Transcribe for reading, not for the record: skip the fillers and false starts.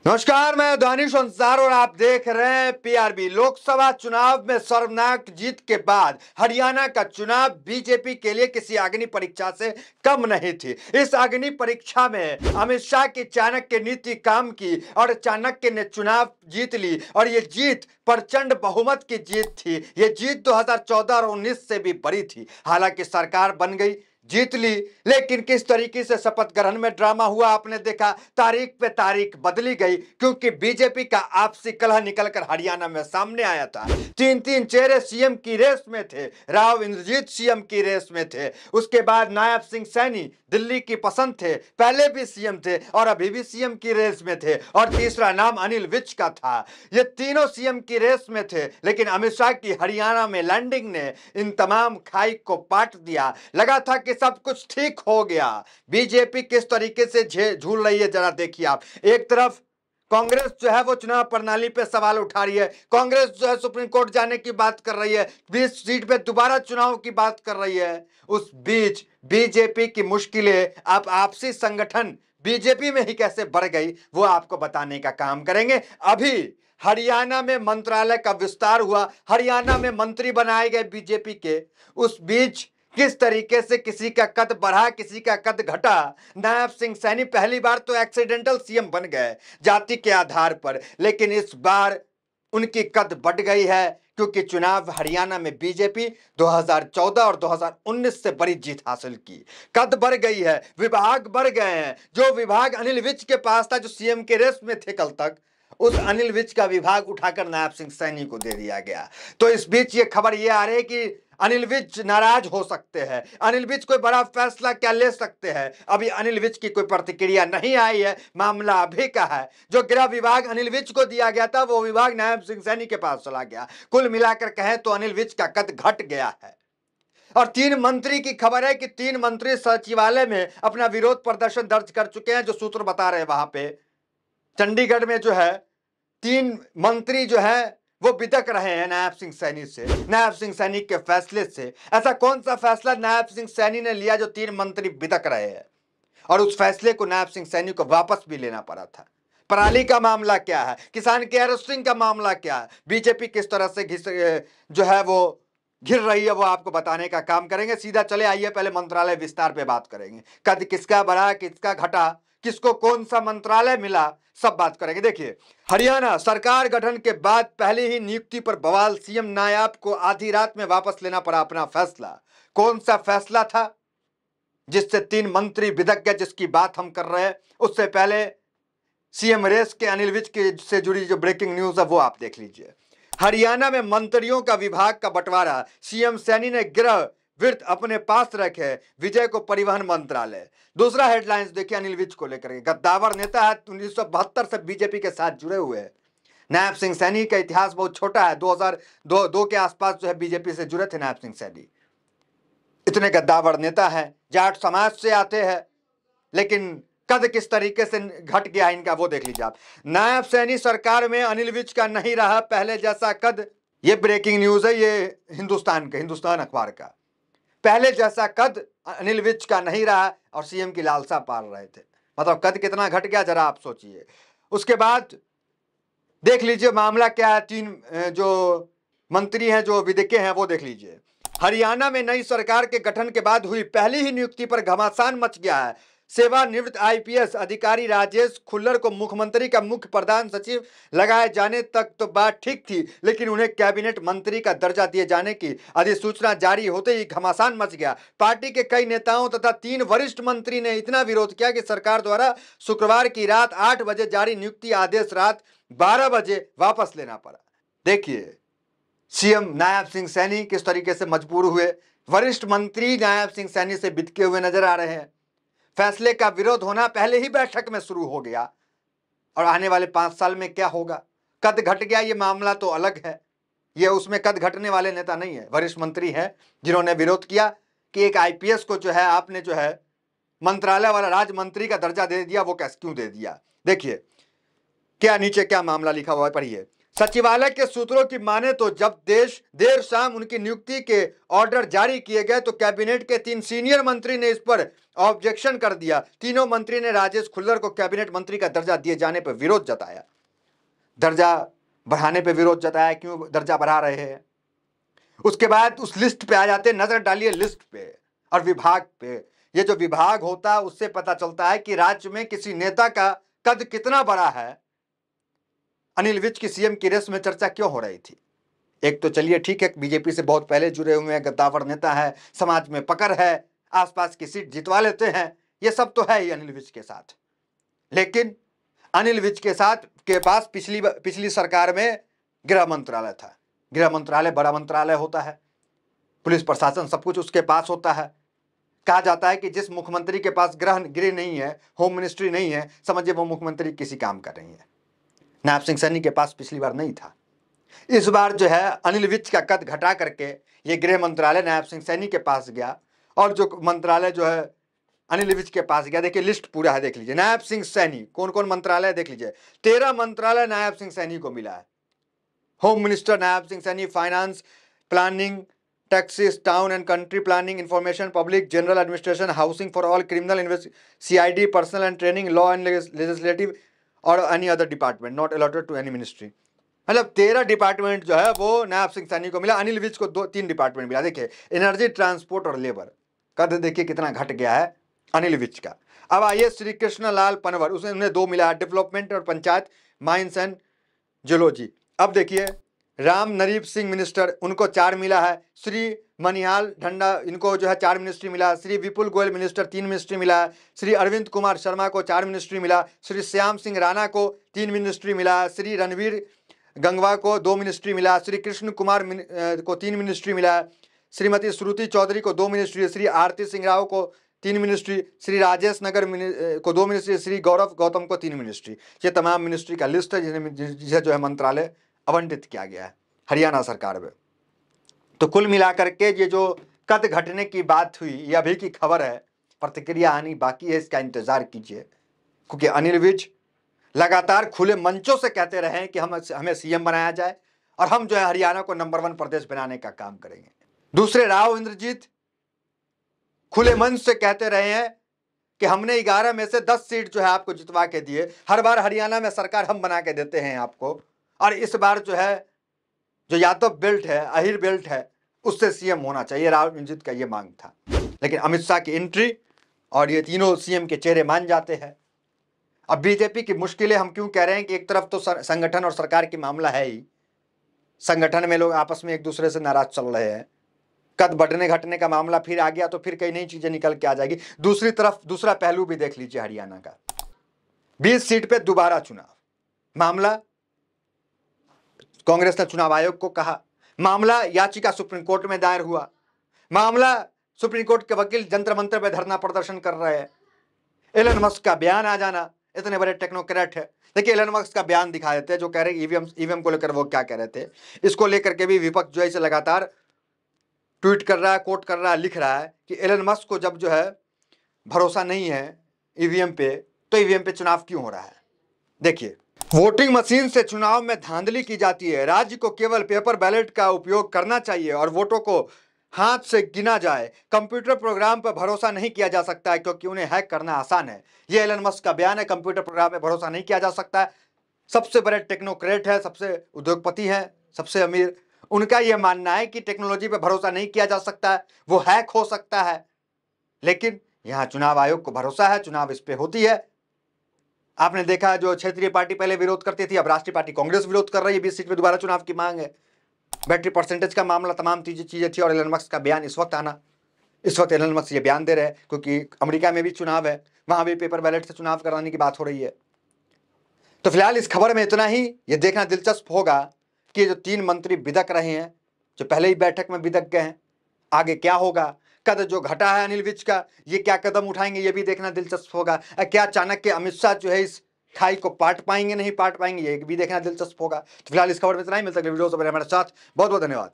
नमस्कार, मैं दानिश अंसार और आप देख रहे हैं पीआरबी। लोकसभा चुनाव में शर्मनाक जीत के बाद हरियाणा का चुनाव बीजेपी के लिए किसी अग्नि परीक्षा से कम नहीं थी। इस अग्नि परीक्षा में अमित शाह की चाणक्य नीति काम की और चाणक्य ने चुनाव जीत ली और ये जीत प्रचंड बहुमत की जीत थी। ये जीत 2014 और 19 से भी बड़ी थी। हालांकि सरकार बन गई, जीत ली, लेकिन किस तरीके से शपथ ग्रहण में ड्रामा हुआ आपने देखा। तारीख पे तारीख बदली गई क्योंकि बीजेपी का आपसी कलह निकलकर हरियाणा में सामने आया था। तीन तीन चेहरे सीएम की रेस में थे। राव इंद्रजीत सीएम की रेस में थे, उसके बाद नायब सिंह सैनी दिल्ली की पसंद थे, पहले भी सीएम थे और अभी भी सीएम की रेस में थे, और तीसरा नाम अनिल विज का था। ये तीनों सीएम की रेस में थे, लेकिन अमित शाह की हरियाणा में लैंडिंग ने इन तमाम खाई को पाट दिया। लगा था कि सब कुछ ठीक हो गया। बीजेपी किस तरीके से झूल रही है जरा देखिए आप। एक तरफ कांग्रेस जो है वो चुनाव प्रणाली पे सवाल उठा रही है, कांग्रेस जो है सुप्रीम कोर्ट जाने की बात कर रही है, 20 सीट पे दोबारा चुनाव की बात कर रही है। उस बीच बीजेपी की मुश्किलें अब आपसी संगठन बीजेपी में ही कैसे बढ़ गई वो आपको बताने का काम करेंगे। अभी हरियाणा में मंत्रालय का विस्तार हुआ, हरियाणा में मंत्री बनाए गए बीजेपी के। उस बीच किस तरीके से किसी का कद बढ़ा, किसी का कद घटा। नायब सिंह सैनी पहली बार तो एक्सीडेंटल सीएम बन गए जाति के आधार पर, लेकिन इस बार उनकी कद बढ़ गई है क्योंकि चुनाव हरियाणा में बीजेपी 2014 और 2019 से बड़ी जीत हासिल की। कद बढ़ गई है, विभाग बढ़ गए हैं। जो विभाग अनिल विज के पास था, जो सीएम के रेस में थे कल तक, उस अनिल विज का विभाग उठाकर नायब सिंह सैनी को दे दिया गया। तो इस बीच ये खबर ये आ रही है कि अनिल विज नाराज हो सकते हैं, अनिल विज कोई बड़ा फैसला क्या ले सकते हैं। अभी अनिल विज की कोई प्रतिक्रिया नहीं आई है, मामला अभी का है। जो गृह विभाग अनिल विज को दिया गया था वो विभाग नायब सिंह सैनी के पास चला गया। कुल मिलाकर कहें तो अनिल विज का कद घट गया है। और 3 मंत्री की खबर है कि 3 मंत्री सचिवालय में अपना विरोध प्रदर्शन दर्ज कर चुके हैं। जो सूत्र बता रहे हैं वहां पे चंडीगढ़ में जो है 3 मंत्री जो है वो बिदक रहे हैं नायब सिंह सैनी से, नायब सिंह सैनी के फैसले से। ऐसा कौन सा फैसला नायब सिंह सैनी ने लिया जो 3 मंत्री बिदक रहे हैं, और उस फैसले को नायब सिंह सैनी को वापस भी लेना पड़ा था। पराली का मामला क्या है, किसान के अरेस्टिंग का मामला क्या है, बीजेपी किस तरह से जो है वो घिर रही है, वो आपको बताने का काम करेंगे। सीधा चले आइए, पहले मंत्रालय विस्तार पे बात करेंगे। कद किसका बढ़ा, किसका घटा, किसको कौन सा मंत्रालय मिला, सब बात करेंगे। देखिए, हरियाणा सरकार गठन के बाद पहले ही नियुक्ति पर बवाल। सीएम नायाब को आधी रात में वापस लेना पड़ा अपना फैसला। कौन सा फैसला था जिससे 3 मंत्री बिदक गए, जिसकी बात हम कर रहे हैं। उससे पहले सीएम रेस के अनिल विज से जुड़ी जो ब्रेकिंग न्यूज है वो आप देख लीजिए। हरियाणा में मंत्रियों का विभाग का बंटवारा, सीएम सैनी ने गृह वित्त अपने पास रखे, विजय को परिवहन मंत्रालय। दूसरा हेडलाइंस देखिए अनिल विज को लेकर, गद्दावर नेता है, 1972 से बीजेपी के साथ जुड़े हुए हैं। नायब सिंह सैनी का इतिहास बहुत छोटा है, 2002 के आसपास जो है बीजेपी से जुड़े थे नायब सिंह सैनी। इतने गद्दावर नेता हैं, जाट समाज से आते हैं, लेकिन कद किस तरीके से घट गया इनका वो देख लीजिए आप। नायब सैनी सरकार में अनिल विज का नहीं रहा पहले जैसा कद। ये ब्रेकिंग न्यूज है, ये हिंदुस्तान अखबार का। पहले जैसा कद अनिल विज का नहीं रहा और सीएम की लालसा पाल रहे थे। मतलब कद कितना घट गया जरा आप सोचिए। उसके बाद देख लीजिए मामला क्या है। 3 जो मंत्री हैं जो विधेयक हैं वो देख लीजिए। हरियाणा में नई सरकार के गठन के बाद हुई पहली ही नियुक्ति पर घमासान मच गया है। सेवानिवृत्त आईपीएस अधिकारी राजेश खुल्लर को मुख्यमंत्री का मुख्य प्रधान सचिव लगाए जाने तक तो बात ठीक थी, लेकिन उन्हें कैबिनेट मंत्री का दर्जा दिए जाने की अधिसूचना जारी होते ही घमासान मच गया। पार्टी के कई नेताओं तथा 3 वरिष्ठ मंत्री ने इतना विरोध किया कि सरकार द्वारा शुक्रवार की रात 8 बजे जारी नियुक्ति आदेश रात 12 बजे वापस लेना पड़ा। देखिए सीएम नायब सिंह सैनी किस तरीके से मजबूर हुए। वरिष्ठ मंत्री नायब सिंह सैनी से बिदके हुए नजर आ रहे हैं। फैसले का विरोध होना पहले ही बैठक में शुरू हो गया, और आने वाले 5 साल में क्या होगा। कद घट गया ये मामला तो अलग है, ये उसमें कद घटने वाले नेता नहीं है, वरिष्ठ मंत्री हैं जिन्होंने विरोध किया कि एक आईपीएस को जो है आपने जो है मंत्रालय वाला राज्य मंत्री का दर्जा दे दिया। वो कैसे क्यों दे दिया, देखिए क्या नीचे क्या मामला लिखा हुआ है, पढ़िए। सचिवालय के सूत्रों की माने तो जब देर शाम उनकी नियुक्ति के ऑर्डर जारी किए गए तो कैबिनेट के 3 सीनियर मंत्री ने इस पर ऑब्जेक्शन कर दिया। तीनों मंत्री ने राजेश खुल्लर को कैबिनेट मंत्री का दर्जा दिए जाने पर विरोध जताया। दर्जा बढ़ाने पर विरोध जताया, क्यों दर्जा बढ़ा रहे हैं। उसके बाद उस लिस्ट पे आ जाते, नजर डालिए लिस्ट पे और विभाग पे। ये जो विभाग होता है उससे पता चलता है कि राज्य में किसी नेता का कद कितना बड़ा है। अनिल विज की सीएम की रेस में चर्चा क्यों हो रही थी? एक तो चलिए ठीक है, बीजेपी से बहुत पहले जुड़े हुए हैं, गद्दावर नेता है, समाज में पकड़ है, आसपास की सीट जितवा लेते हैं, ये सब तो है ही अनिल विज के साथ। लेकिन अनिल विज के पास पिछली सरकार में गृह मंत्रालय था। गृह मंत्रालय बड़ा मंत्रालय होता है, पुलिस प्रशासन सब कुछ उसके पास होता है। कहा जाता है कि जिस मुख्यमंत्री के पास गृह नहीं है, होम मिनिस्ट्री नहीं है, समझिए वो मुख्यमंत्री किसी काम कर रही है। नायब सिंह सैनी के पास पिछली बार नहीं था। इस बार जो है अनिल विज का कद घटा करके ये गृह मंत्रालय नायब सिंह सैनी के पास गया और जो मंत्रालय जो है अनिल विज के पास गया। देखिए लिस्ट पूरा है, देख लीजिए। नायब सिंह सैनी कौन कौन मंत्रालय देख लीजिए, 13 मंत्रालय नायब सिंह सैनी को मिला है। Home minister Nayab Singh Saini, finance, planning, taxes, town and country planning, information public, general administration, housing for all, criminal CID, personnel and training, law and legislative और any other department not allotted to any ministry. मतलब 13 department जो है वो नायब सिंह सैनी को मिला। अनिल विज को 3 department मिला। देखिए एनर्जी, ट्रांसपोर्ट और लेबर, कद देखिए कितना घट गया है अनिल विज का। अब आइए श्री कृष्ण लाल पनवर, उन्हें 2 मिला, डेवलपमेंट और पंचायत, माइंस एंड जियोलॉजी। अब देखिए राम नरीप सिंह मिनिस्टर, उनको 4 मिला है। श्री मनिहाल ढंडा, इनको जो है 4 मिनिस्ट्री मिला। श्री विपुल गोयल मिनिस्टर, 3 मिनिस्ट्री मिला। श्री अरविंद कुमार शर्मा को 4 मिनिस्ट्री मिला। श्री श्याम सिंह राणा को 3 मिनिस्ट्री मिला। श्री रणवीर गंगवा को 2 मिनिस्ट्री मिला। श्री कृष्ण कुमार को 3 मिनिस्ट्री मिला। श्रीमती श्रुति चौधरी को 2 मिनिस्ट्री। श्री आरती सिंह राव को 3 मिनिस्ट्री। श्री राजेश नगर को 2 मिनिस्ट्री। श्री गौरव गौतम को 3 मिनिस्ट्री। ये तमाम मिनिस्ट्री का लिस्ट है जिसे जो है मंत्रालय आवंटित किया गया है हरियाणा सरकार में। तो कुल मिलाकर के ये जो कद घटने की बात हुई, ये अभी की खबर है, प्रतिक्रिया आनी बाकी है, इसका इंतजार कीजिए। क्योंकि अनिल विज लगातार खुले मंचों से कहते रहे हैं कि हमें सीएम बनाया जाए और हम जो है हरियाणा को नंबर 1 प्रदेश बनाने का काम करेंगे। दूसरे राव इंद्रजीत खुले मंच से कहते रहे हैं कि हमने 11 में से 10 सीट जो है आपको जितवा के दिए, हर बार हरियाणा में सरकार हम बना के देते हैं आपको, और इस बार जो है जो यादव बेल्ट है, अहिर बेल्ट है, उससे सीएम होना चाहिए। राव इंद्रजीत का ये मांग था। लेकिन अमित शाह की एंट्री और ये तीनों सीएम के चेहरे मान जाते हैं। अब बीजेपी की मुश्किलें हम क्यों कह रहे हैं कि एक तरफ तो संगठन और सरकार की मामला है ही, संगठन में लोग आपस में एक दूसरे से नाराज चल रहे हैं, कद बढ़ने घटने का मामला फिर आ गया तो फिर कई नई चीजें निकल के आ जाएगी। दूसरी तरफ दूसरा पहलू भी देख लीजिए हरियाणा का, 20 सीट पे दोबारा चुनाव मामला, कांग्रेस ने चुनाव आयोग को कहा, मामला याचिका सुप्रीम कोर्ट में दायर हुआ, मामला सुप्रीम कोर्ट के वकील जंतर मंतर पे धरना प्रदर्शन कर रहे हैं, एलन मस्क का बयान आ जाना, इतने बड़े टेक्नोक्रेट है। देखिए एलन मस्क का बयान दिखा देते हैं, जो कह रहे ईवीएम को लेकर वो क्या कह रहे थे। इसको लेकर के भी विपक्ष जो है इसे लगातार ट्वीट कर रहा है, कोट कर रहा है, लिख रहा है कि एलन मस्क को जब जो है भरोसा नहीं है ईवीएम पे, तो ईवीएम पे चुनाव क्यों हो रहा है। देखिए वोटिंग मशीन से चुनाव में धांधली की जाती है, राज्य को केवल पेपर बैलेट का उपयोग करना चाहिए और वोटों को हाथ से गिना जाए, कंप्यूटर प्रोग्राम पर भरोसा नहीं किया जा सकता है क्योंकि उन्हें हैक करना आसान है। यह एलन मस्क का बयान है, कंप्यूटर प्रोग्राम पर भरोसा नहीं किया जा सकता है। सबसे बड़े टेक्नोक्रेट है, सबसे उद्योगपति है, सबसे अमीर, उनका यह मानना है कि टेक्नोलॉजी पर भरोसा नहीं किया जा सकता है, वो हैक हो सकता है। लेकिन यहां चुनाव आयोग को भरोसा है, चुनाव इस पे होती है। आपने देखा जो क्षेत्रीय पार्टी पहले विरोध करती थी, अब राष्ट्रीय पार्टी कांग्रेस विरोध कर रही है, 20 सीट पे दोबारा चुनाव की मांग है। बैटरी परसेंटेज का मामला, तमाम चीजें थी और एलन मस्क का बयान इस वक्त आना, इस वक्त एलन मस्क ये बयान दे रहे हैं क्योंकि अमेरिका में भी चुनाव है, वहां भी पेपर बैलेट से चुनाव कराने की बात हो रही है। तो फिलहाल इस खबर में इतना ही। ये देखना दिलचस्प होगा कि जो 3 मंत्री बिदक रहे हैं, जो पहले ही बैठक में बिदक गए हैं, आगे क्या होगा। कद जो घटा है अनिल विज का, ये क्या कदम उठाएंगे, ये भी देखना दिलचस्प होगा। क्या चाणक्य अमित शाह जो है इस खाई को पाट पाएंगे, नहीं पाट पाएंगे, ये भी देखना दिलचस्प होगा। तो फिलहाल इस खबर में इतना ही। मिलता है वीडियो से हमारे साथ। बहुत बहुत धन्यवाद।